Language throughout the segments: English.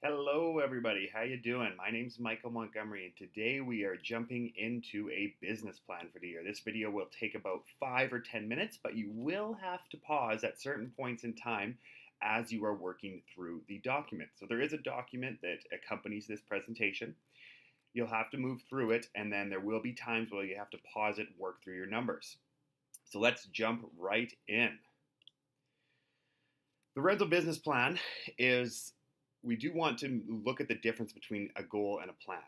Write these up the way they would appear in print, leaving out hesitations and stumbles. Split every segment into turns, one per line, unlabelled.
Hello everybody, how you doing? My name's Michael Montgomery and today we are jumping into a business plan for the year. This video will take about 5 or 10 minutes, but you will have to pause at certain points in time as you are working through the document. So there is a document that accompanies this presentation. You'll have to move through it and then there will be times where you have to pause it and work through your numbers. So let's jump right in. The Renzo business plan is we do want to look at the difference between a goal and a plan.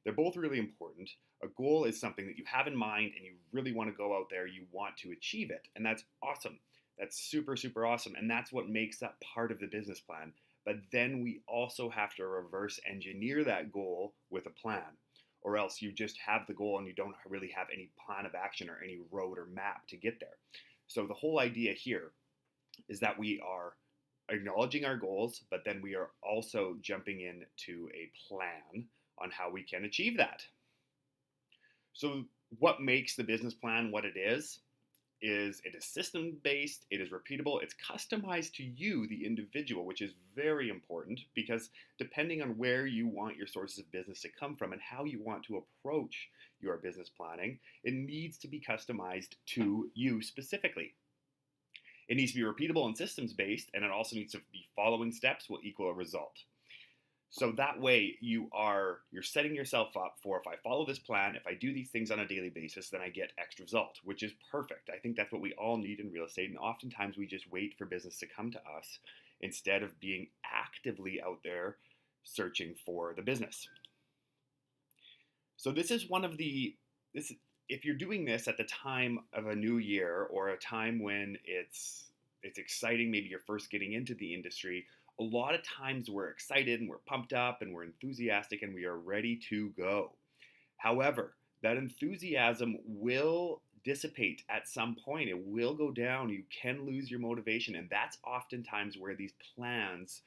They're both really important. A goal is something that you have in mind and you really want to go out there, you want to achieve it, and that's awesome. That's super, super awesome, and that's what makes that part of the business plan. But then we also have to reverse engineer that goal with a plan, or else you just have the goal and you don't really have any plan of action or any road or map to get there. So the whole idea here is that we are acknowledging our goals, but then we are also jumping into a plan on how we can achieve that. So what makes the business plan what it is it is system-based, it is repeatable, it's customized to you, the individual, which is very important because depending on where you want your sources of business to come from and how you want to approach your business planning, it needs to be customized to you specifically. It needs to be repeatable and systems-based, and it also needs to be following steps will equal a result. So that way you're setting yourself up for, if I follow this plan, if I do these things on a daily basis, then I get X result, which is perfect. I think that's what we all need in real estate, and oftentimes we just wait for business to come to us instead of being actively out there searching for the business. So this is if you're doing this at the time of a new year or a time when it's exciting, maybe you're first getting into the industry, a lot of times we're excited and we're pumped up and we're enthusiastic and we are ready to go. However, that enthusiasm will dissipate at some point. It will go down. You can lose your motivation, and that's oftentimes where these plans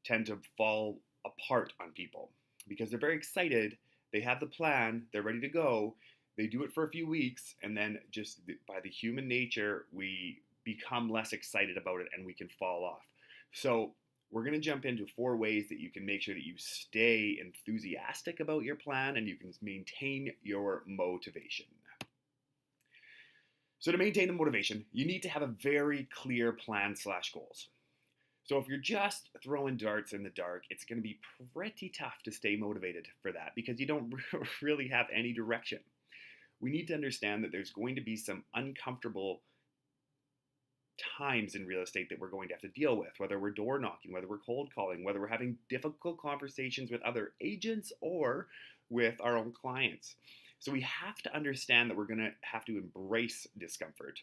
tend to fall apart on people because they're very excited. They have the plan, they're ready to go. They do it for a few weeks, and then just by the human nature, we become less excited about it and we can fall off. So we're going to jump into 4 ways that you can make sure that you stay enthusiastic about your plan and you can maintain your motivation. So to maintain the motivation, you need to have a very clear plan/goals. So if you're just throwing darts in the dark, it's going to be pretty tough to stay motivated for that because you don't really have any direction. We need to understand that there's going to be some uncomfortable times in real estate that we're going to have to deal with, whether we're door knocking, whether we're cold calling, whether we're having difficult conversations with other agents or with our own clients. So we have to understand that we're going to have to embrace discomfort.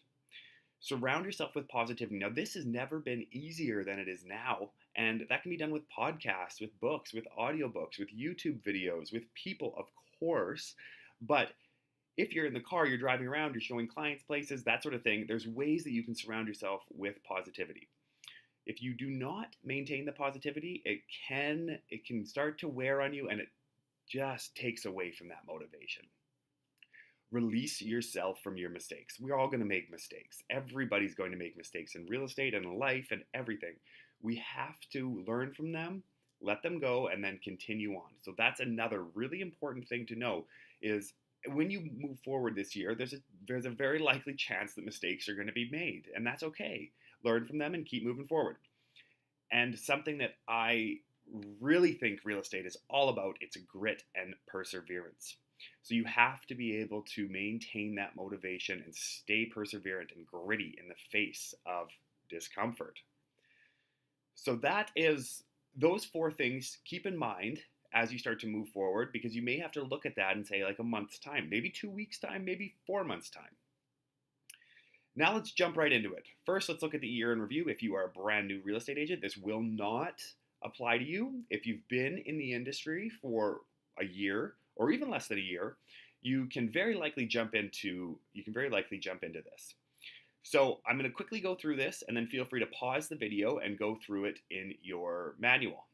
Surround yourself with positivity. Now, this has never been easier than it is now, and that can be done with podcasts, with books, with audiobooks, with YouTube videos, with people, of course, but if you're in the car, you're driving around, you're showing clients places, that sort of thing, there's ways that you can surround yourself with positivity. If you do not maintain the positivity, it can start to wear on you and it just takes away from that motivation. Release yourself from your mistakes. We're all going to make mistakes. Everybody's going to make mistakes in real estate and in life and everything. We have to learn from them, let them go, and then continue on. So that's another really important thing to know is when you move forward this year, there's a very likely chance that mistakes are going to be made, and that's okay. Learn from them and keep moving forward. And something that I really think real estate is all about, it's grit and perseverance. So you have to be able to maintain that motivation and stay perseverant and gritty in the face of discomfort. So that is those 4 things. Keep in mind as you start to move forward, because you may have to look at that and say like a month's time, maybe 2 weeks time, maybe 4 months time. Now let's jump right into it. First, let's look at the year in review. If you are a brand new real estate agent, this will not apply to you. If you've been in the industry for a year or even less than a year, you can very likely jump into this. So I'm going to quickly go through this and then feel free to pause the video and go through it in your manual.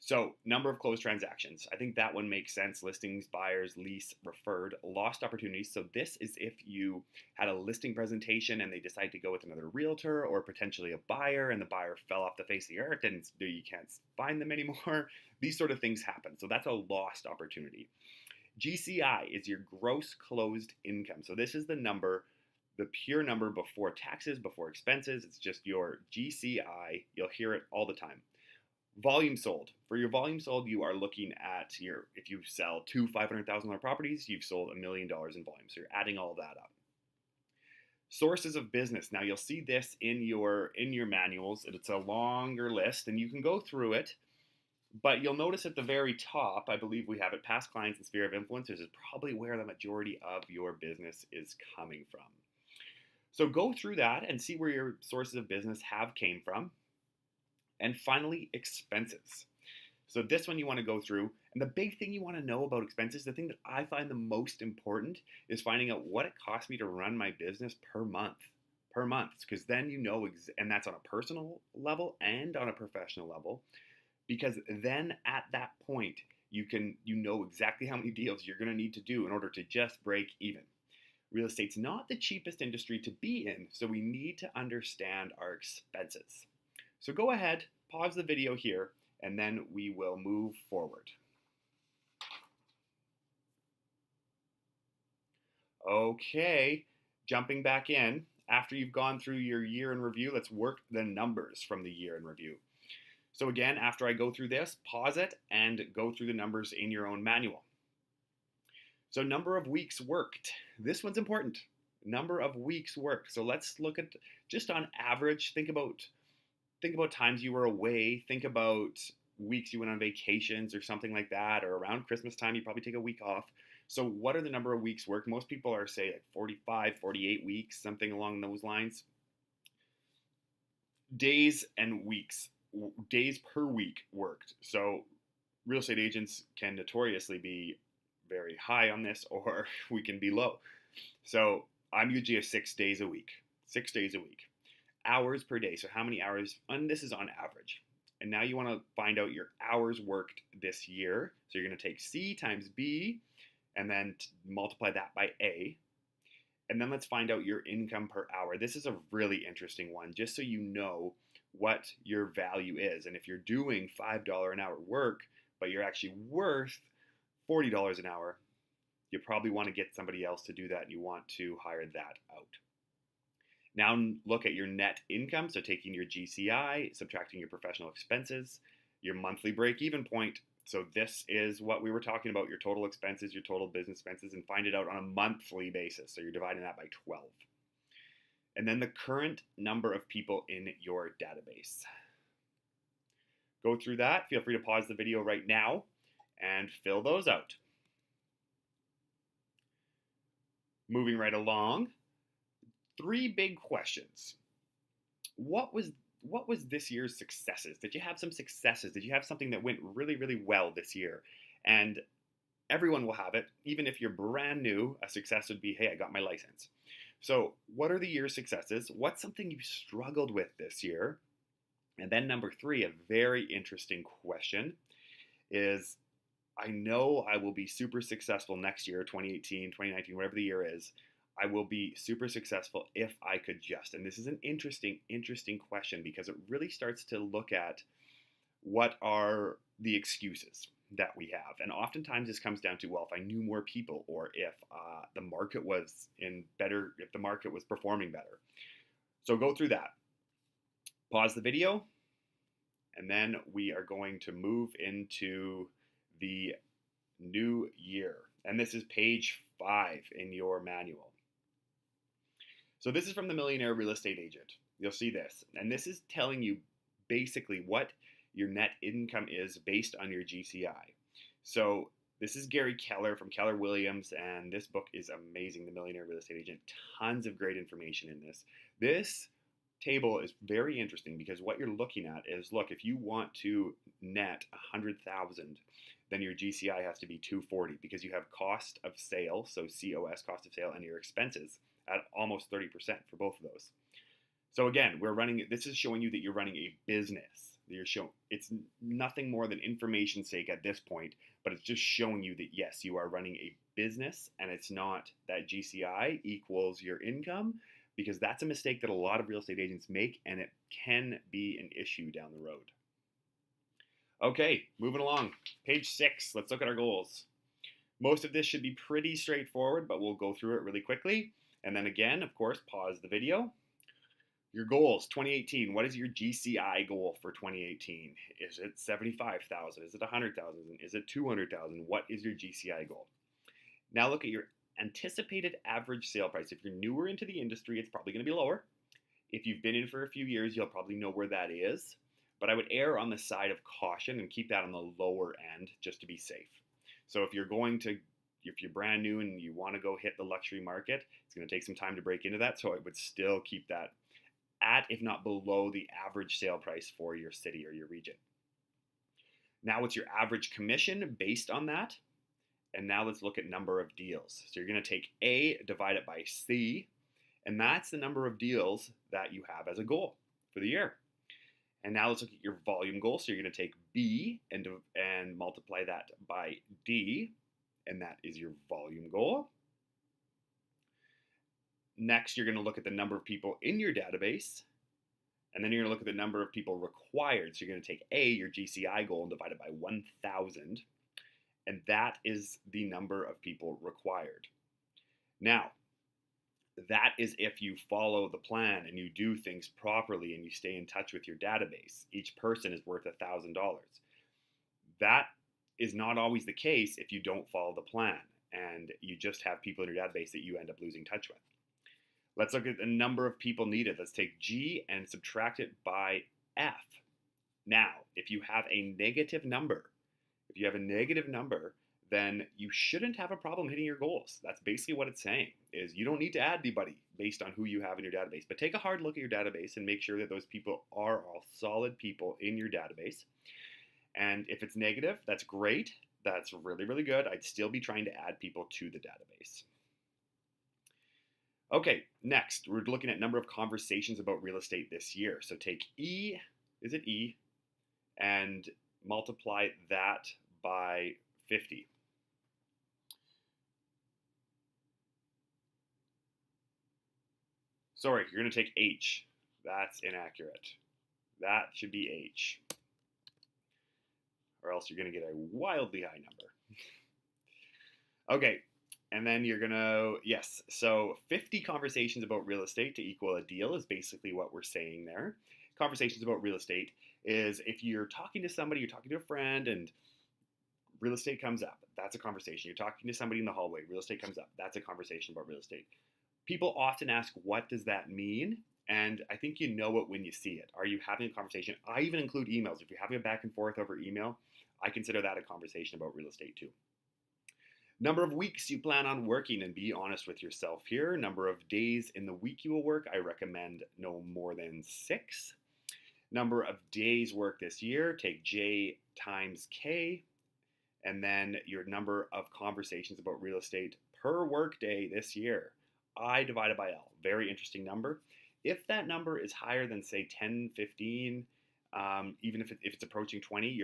So, number of closed transactions. I think that one makes sense. Listings, buyers, lease, referred, lost opportunities. So, this is if you had a listing presentation and they decide to go with another realtor or potentially a buyer and the buyer fell off the face of the earth and you can't find them anymore. These sort of things happen. So, that's a lost opportunity. GCI is your gross closed income. So, this is the number, the pure number before taxes, before expenses. It's just your GCI. You'll hear it all the time. Volume sold. For your volume sold, you are looking at if you sell two $500,000 properties, you've sold $1 million in volume. So you're adding all that up. Sources of business. Now you'll see this in your manuals. It's a longer list and you can go through it, but you'll notice at the very top, I believe we have it, past clients and sphere of influencers is probably where the majority of your business is coming from. So go through that and see where your sources of business have came from. And finally, expenses. So this one you want to go through. And the big thing you want to know about expenses, the thing that I find the most important is finding out what it costs me to run my business per month. Per month. Because then you know, and that's on a personal level and on a professional level. Because then at that point, you know exactly how many deals you're going to need to do in order to just break even. Real estate's not the cheapest industry to be in, so we need to understand our expenses. So go ahead, pause the video here, and then we will move forward. Okay, jumping back in. After you've gone through your year in review, let's work the numbers from the year in review. So again, after I go through this, pause it and go through the numbers in your own manual. So number of weeks worked. This one's important. Number of weeks worked. So let's look at just on average, think about times you were away, think about weeks you went on vacations or something like that, or around Christmas time, you probably take a week off. So what are the number of weeks worked? Most people are say like 45, 48 weeks, something along those lines. Days and weeks, days per week worked. So real estate agents can notoriously be very high on this, or we can be low. So I'm usually a 6 days a week, 6 days a week. Hours per day. So how many hours? And this is on average. And now you want to find out your hours worked this year. So you're going to take C times B and then multiply that by A. And then let's find out your income per hour. This is a really interesting one, just so you know what your value is. And if you're doing $5 an hour work, but you're actually worth $40 an hour, you probably want to get somebody else to do that. And you want to hire that out. Now look at your net income, so taking your GCI, subtracting your professional expenses, your monthly break-even point. So this is what we were talking about, your total expenses, your total business expenses, and find it out on a monthly basis. So you're dividing that by 12. And then the current number of people in your database. Go through that. Feel free to pause the video right now and fill those out. Moving right along. 3 big questions. What was this year's successes? Did you have some successes? Did you have something that went really, really well this year? And everyone will have it. Even if you're brand new, a success would be, hey, I got my license. So what are the year's successes? What's something you struggled with this year? And then number 3, a very interesting question is, I know I will be super successful next year, 2018, 2019, whatever the year is. I will be super successful if I could just. And this is an interesting question because it really starts to look at what are the excuses that we have. And oftentimes this comes down to, well, if I knew more people, or if the market was if the market was performing better. So go through that. Pause the video, and then we are going to move into the new year. And this is page 5 in your manual. So this is from the Millionaire Real Estate Agent. You'll see this. And this is telling you basically what your net income is based on your GCI. So this is Gary Keller from Keller Williams, and this book is amazing, The Millionaire Real Estate Agent. Tons of great information in this. This table is very interesting because what you're looking at is, look, if you want to net $100,000, then your GCI has to be $240 because you have cost of sale, so COS, cost of sale, and your expenses at almost 30% for both of those. So again, this is showing you that you're running a business. It's nothing more than information's sake at this point, but it's just showing you that yes, you are running a business, and it's not that GCI equals your income, because that's a mistake that a lot of real estate agents make, and it can be an issue down the road. Okay, moving along. Page 6, let's look at our goals. Most of this should be pretty straightforward, but we'll go through it really quickly. And then again, of course, pause the video. Your goals, 2018. What is your GCI goal for 2018? Is it 75,000? Is it 100,000? Is it 200,000? What is your GCI goal? Now look at your anticipated average sale price. If you're newer into the industry, it's probably going to be lower. If you've been in for a few years, you'll probably know where that is. But I would err on the side of caution and keep that on the lower end just to be safe. So if you're brand new and you want to go hit the luxury market, it's going to take some time to break into that. So I would still keep that at, if not below, the average sale price for your city or your region. Now what's your average commission based on that? And now let's look at number of deals. So you're going to take A, divide it by C, and that's the number of deals that you have as a goal for the year. And now let's look at your volume goal. So you're going to take B and multiply that by D, and that is your volume goal. Next, you're going to look at the number of people in your database, and then you're going to look at the number of people required. So you're going to take A, your GCI goal, and divide it by 1,000, and that is the number of people required. Now, that is if you follow the plan and you do things properly and you stay in touch with your database. Each person is worth $1,000. That is not always the case if you don't follow the plan and you just have people in your database that you end up losing touch with. Let's look at the number of people needed. Let's take G and subtract it by F. Now, if you have a negative number, then you shouldn't have a problem hitting your goals. That's basically what it's saying, is you don't need to add anybody based on who you have in your database. But take a hard look at your database and make sure that those people are all solid people in your database. And if it's negative, that's great. That's really, really good. I'd still be trying to add people to the database. Okay, next, we're looking at number of conversations about real estate this year. So take E, and multiply that by 50. Sorry, you're going to take H. That's inaccurate. That should be H. Or else you're going to get a wildly high number. Okay, and then you're going to, yes, so 50 conversations about real estate to equal a deal is basically what we're saying there. Conversations about real estate is if you're talking to somebody, you're talking to a friend, and real estate comes up, that's a conversation. You're talking to somebody in the hallway, real estate comes up, that's a conversation about real estate. People often ask, what does that mean? And I think you know it when you see it. Are you having a conversation? I even include emails. If you're having a back and forth over email, I consider that a conversation about real estate too. Number of weeks you plan on working, and be honest with yourself here. Number of days in the week you will work, I recommend no more than 6. Number of days worked this year, take J times K, and then your number of conversations about real estate per workday this year, I divided by L. Very interesting number. If that number is higher than, say, 10, 15, even if it's approaching 20,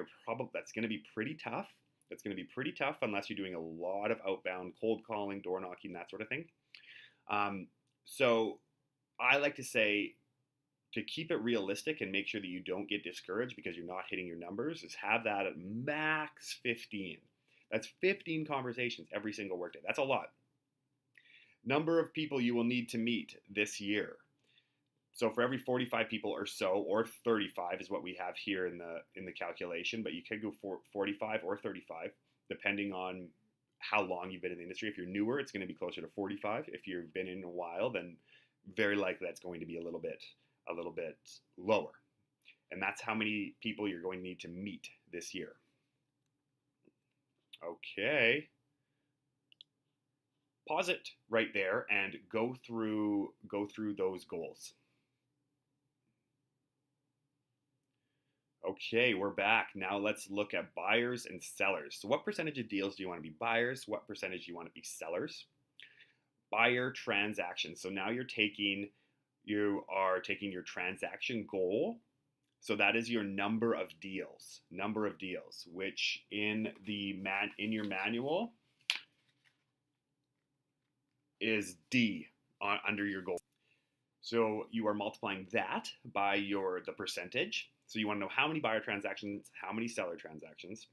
that's going to be pretty tough. That's going to be pretty tough unless you're doing a lot of outbound cold calling, door knocking, that sort of thing. So I like to say, to keep it realistic and make sure that you don't get discouraged because you're not hitting your numbers, is have that at max 15. That's 15 conversations every single workday. That's a lot. Number of people you will need to meet this year. So for every 45 people or so, or 35 is what we have here in the calculation, but you could go for 45 or 35, depending on how long you've been in the industry. If you're newer, it's going to be closer to 45. If you've been in a while, then very likely that's going to be a little bit lower. And that's how many people you're going to need to meet this year. Okay. Pause it right there and go through those goals. Okay, we're back. Now let's look at buyers and sellers. So what percentage of deals do you want to be buyers? What percentage do you want to be sellers? Buyer transactions. So now you are taking your transaction goal So that is your number of deals, which in your manual is D under your goal. So you are multiplying that by the percentage. So you want to know how many buyer transactions, how many seller transactions.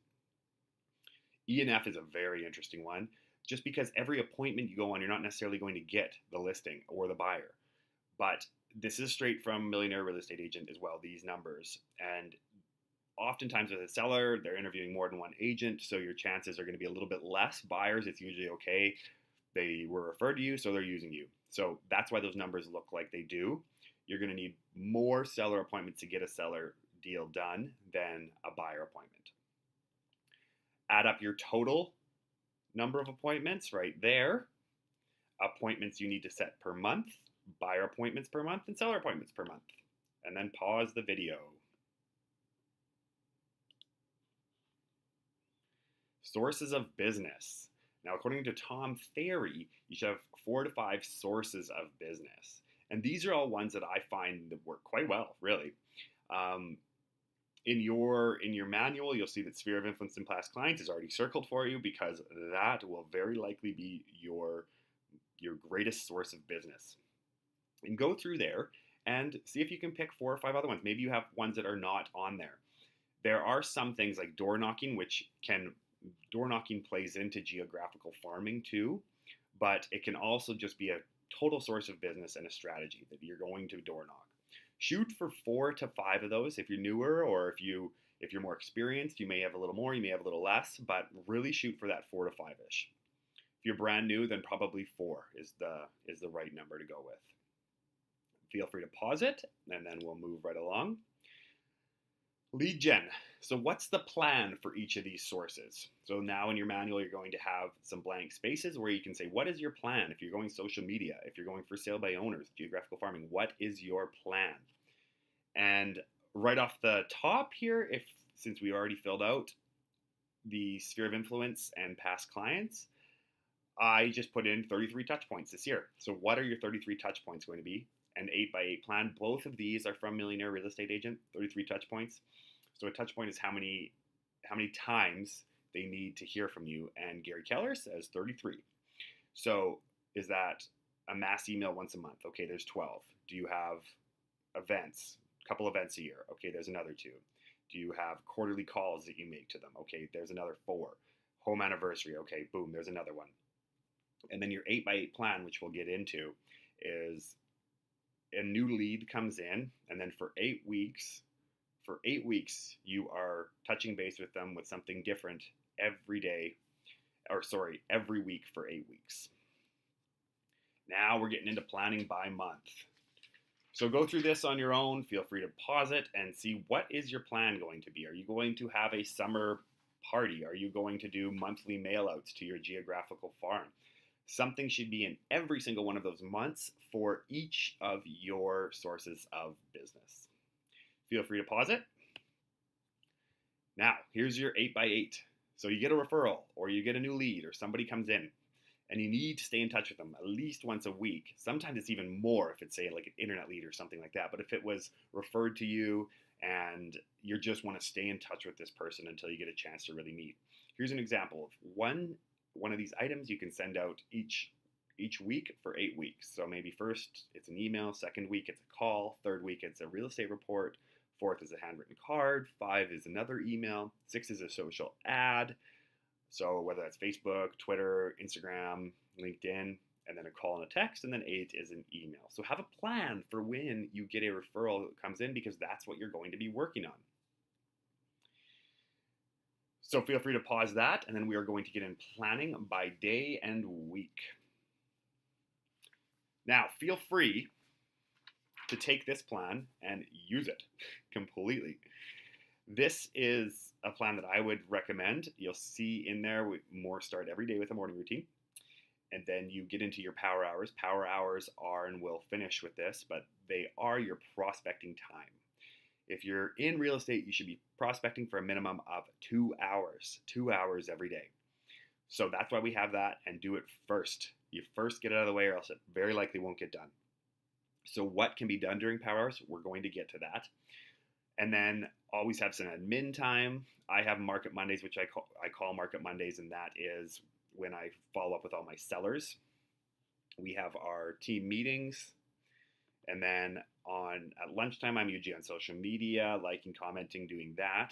E and F is a very interesting one, just because every appointment you go on, you're not necessarily going to get the listing or the buyer. But this is straight from Millionaire Real Estate Agent as well, these numbers. And oftentimes with a seller, they're interviewing more than one agent, so your chances are going to be a little bit less. Buyers, it's usually okay. They were referred to you, so they're using you. So that's why those numbers look like they do. You're going to need more seller appointments to get a seller deal done than a buyer appointment. Add up your total number of appointments right there. Appointments you need to set per month, buyer appointments per month, and seller appointments per month. And then pause the video. Sources of business. Now, according to Tom Ferry, you should have 4 to 5 sources of business. And these are all ones that I find that work quite well, really. In your manual, you'll see that sphere of influence and past clients is already circled for you, because that will very likely be your greatest source of business. And go through there and see if you can pick 4 or 5 other ones. Maybe you have ones that are not on there. There are some things like door knocking, door knocking plays into geographical farming too, but it can also just be a total source of business and a strategy that you're going to door knock. Shoot for 4 to 5 of those. If you're newer, or if you're more experienced, you may have a little more, you may have a little less, but really shoot for that 4 to 5-ish. If you're brand new, then probably 4 is the right number to go with. Feel free to pause it, and then we'll move right along. Lead gen. So what's the plan for each of these sources? So now in your manual, you're going to have some blank spaces where you can say, what is your plan? If you're going social media, if you're going for sale by owners, geographical farming, what is your plan? And right off the top here, since we already filled out the sphere of influence and past clients, I just put in 33 touch points this year. So what are your 33 touch points going to be? An 8x8 plan. Both of these are from Millionaire Real Estate Agent, 33 touch points. So a touch point is how many times they need to hear from you, and Gary Keller says 33. So is that a mass email once a month? Okay, there's 12. Do you have events, a couple events a year? Okay, there's another 2. Do you have quarterly calls that you make to them? Okay, there's another 4. Home anniversary, okay, boom, there's another one. And then your 8x8 plan, which we'll get into, is a new lead comes in, and then for 8 weeks, you are touching base with them with something different every week for 8 weeks. Now we're getting into planning by month. So go through this on your own. Feel free to pause it and see, what is your plan going to be? Are you going to have a summer party? Are you going to do monthly mailouts to your geographical farm? Something should be in every single one of those months for each of your sources of business. Feel free to pause it. Now, here's your 8x8. So you get a referral, or you get a new lead, or somebody comes in, and you need to stay in touch with them at least once a week. Sometimes it's even more if it's, say, like an internet lead or something like that. But if it was referred to you and you just want to stay in touch with this person until you get a chance to really meet. Here's an example of one of these items you can send out each week for 8 weeks. So maybe first it's an email, second week it's a call, third week it's a real estate report, 4th is a handwritten card, 5 is another email, 6 is a social ad. So whether that's Facebook, Twitter, Instagram, LinkedIn, and then a call and a text, and then 8 is an email. So have a plan for when you get a referral that comes in, because that's what you're going to be working on. So feel free to pause that, and then we are going to get in planning by day and week. Now, feel free to take this plan and use it completely. This is a plan that I would recommend. You'll see in there, more start every day with a morning routine. And then you get into your power hours. Power hours are, and we'll finish with this, but they are your prospecting time. If you're in real estate, you should be prospecting for a minimum of 2 hours. 2 hours every day. So that's why we have that, and do it first. You first get it out of the way, or else it very likely won't get done. So what can be done during power hours? We're going to get to that. And then always have some admin time. I have Market Mondays, which I call Market Mondays, and that is when I follow up with all my sellers. We have our team meetings, and then at lunchtime I'm usually on social media, liking, commenting, doing that.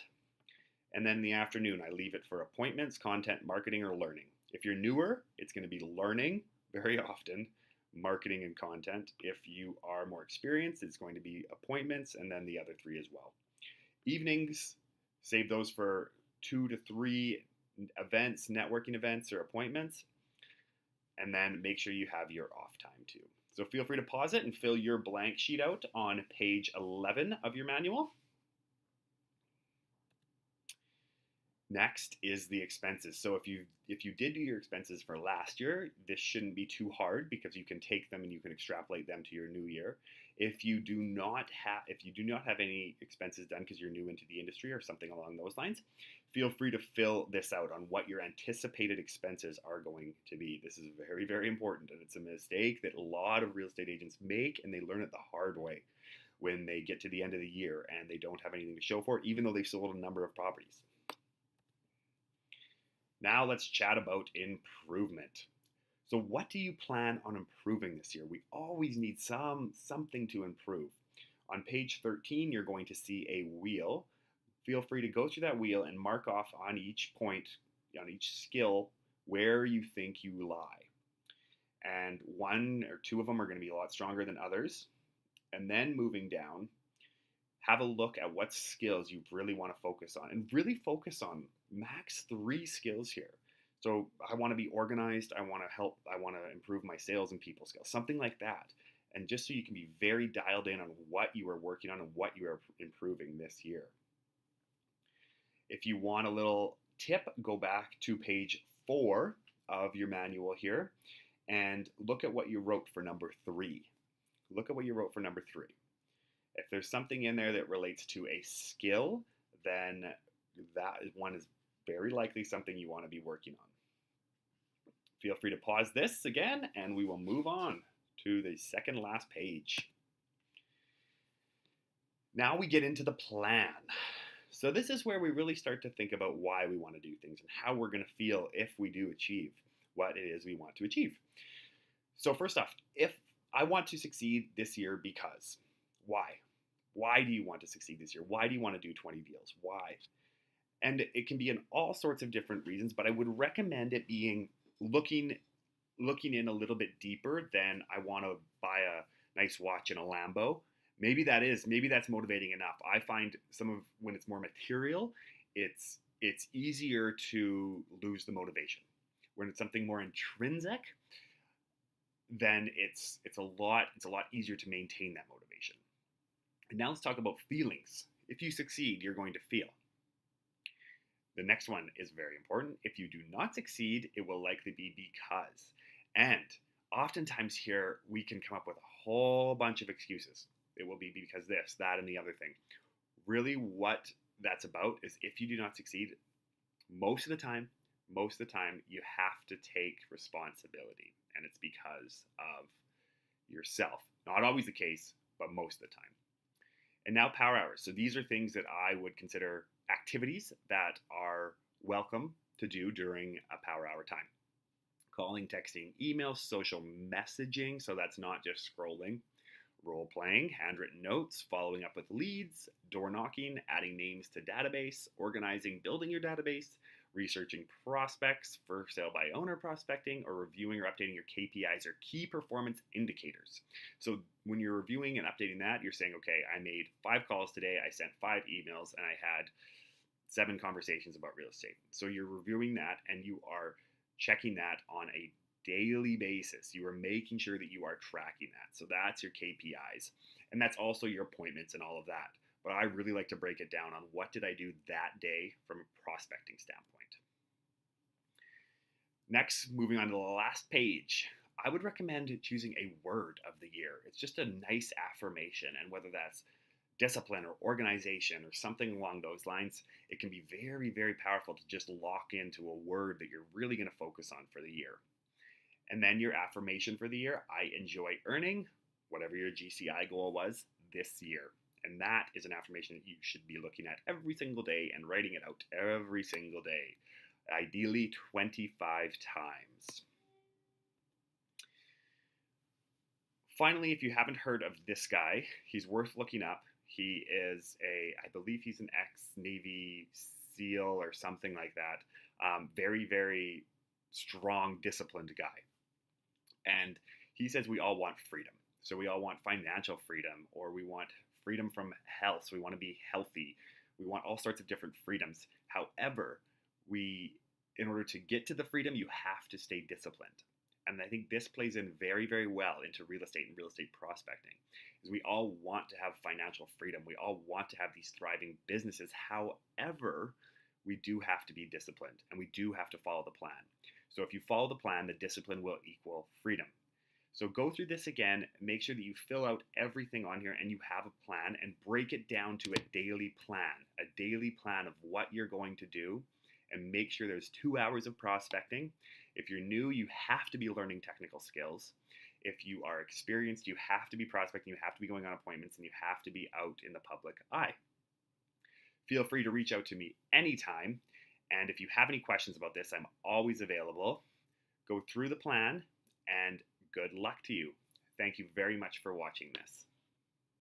And then in the afternoon I leave it for appointments, content, marketing, or learning. If you're newer, it's going to be learning very often, marketing and content. If you are more experienced, it's going to be appointments, and then the other three as well. Evenings, save those for 2 to 3 events, networking events, or appointments. And then make sure you have your off time too. So feel free to pause it and fill your blank sheet out on page 11 of your manual. Next is the expenses. So if you did do your expenses for last year, this shouldn't be too hard because you can take them and you can extrapolate them to your new year. If you do not have any expenses done because you're new into the industry or something along those lines, feel free to fill this out on what your anticipated expenses are going to be. This is very, very important, and it's a mistake that a lot of real estate agents make, and they learn it the hard way when they get to the end of the year and they don't have anything to show for it, even though they've sold a number of properties. Now let's chat about improvement. So what do you plan on improving this year? We always need something to improve. On page 13, you're going to see a wheel. Feel free to go through that wheel and mark off on each point, on each skill, where you think you lie. And 1 or 2 of them are going to be a lot stronger than others. And then moving down, have a look at what skills you really want to focus on, and really focus on max 3 skills here. So I want to be organized, I want to improve my sales and people skills, something like that. And just so you can be very dialed in on what you are working on and what you are improving this year. If you want a little tip, go back to page 4 of your manual here and look at what you wrote for number 3. Look at what you wrote for number 3. If there's something in there that relates to a skill, then that one is very likely something you want to be working on. Feel free to pause this again, and we will move on to the second last page. Now we get into the plan. So this is where we really start to think about why we want to do things and how we're going to feel if we do achieve what it is we want to achieve. So first off, if I want to succeed this year because, why? Why do you want to succeed this year? Why do you want to do 20 deals? Why? And it can be in all sorts of different reasons, but I would recommend it being looking in a little bit deeper than I want to buy a nice watch and a Lambo. Maybe that's motivating enough. I find when it's more material, it's easier to lose the motivation. When it's something more intrinsic, then it's a lot easier to maintain that motivation. And now let's talk about feelings. If you succeed, you're going to feel. The next one is very important. If you do not succeed, it will likely be because. And oftentimes here, we can come up with a whole bunch of excuses. It will be because this, that, and the other thing. Really what that's about is if you do not succeed, most of the time, you have to take responsibility. And it's because of yourself. Not always the case, but most of the time. And now power hours. So these are things that I would consider activities that are welcome to do during a power hour time. Calling, texting, email, social messaging. So that's not just scrolling. Role playing, handwritten notes, following up with leads, door knocking, adding names to database, organizing, building your database, researching prospects for sale by owner prospecting, or reviewing or updating your KPIs or key performance indicators. So when you're reviewing and updating that, you're saying, okay, I made 5 calls today, I sent 5 emails, and I had 7 conversations about real estate. So you're reviewing that and you are checking that on a daily basis. You are making sure that you are tracking that. So that's your KPIs. And that's also your appointments and all of that. But I really like to break it down on what did I do that day from a prospecting standpoint. Next, moving on to the last page, I would recommend choosing a word of the year. It's just a nice affirmation, and whether that's discipline or organization or something along those lines, it can be very, very powerful to just lock into a word that you're really going to focus on for the year. And then your affirmation for the year, I enjoy earning whatever your GCI goal was this year. And that is an affirmation that you should be looking at every single day and writing it out every single day, ideally 25 times. Finally, if you haven't heard of this guy, he's worth looking up. He is I believe he's an ex-Navy SEAL or something like that. Very, very strong, disciplined guy. And he says we all want freedom. So we all want financial freedom, or we want freedom from health. So we want to be healthy. We want all sorts of different freedoms. However, in order to get to the freedom, you have to stay disciplined. And I think this plays in very, very well into real estate and real estate prospecting. Is we all want to have financial freedom. We all want to have these thriving businesses. However, we do have to be disciplined, and we do have to follow the plan. So if you follow the plan, the discipline will equal freedom. So go through this again, make sure that you fill out everything on here and you have a plan, and break it down to a daily plan of what you're going to do, and make sure there's 2 hours of prospecting. If you're new, you have to be learning technical skills. If you are experienced, you have to be prospecting, you have to be going on appointments, and you have to be out in the public eye. Feel free to reach out to me anytime. And if you have any questions about this, I'm always available. Go through the plan, and good luck to you. Thank you very much for watching this.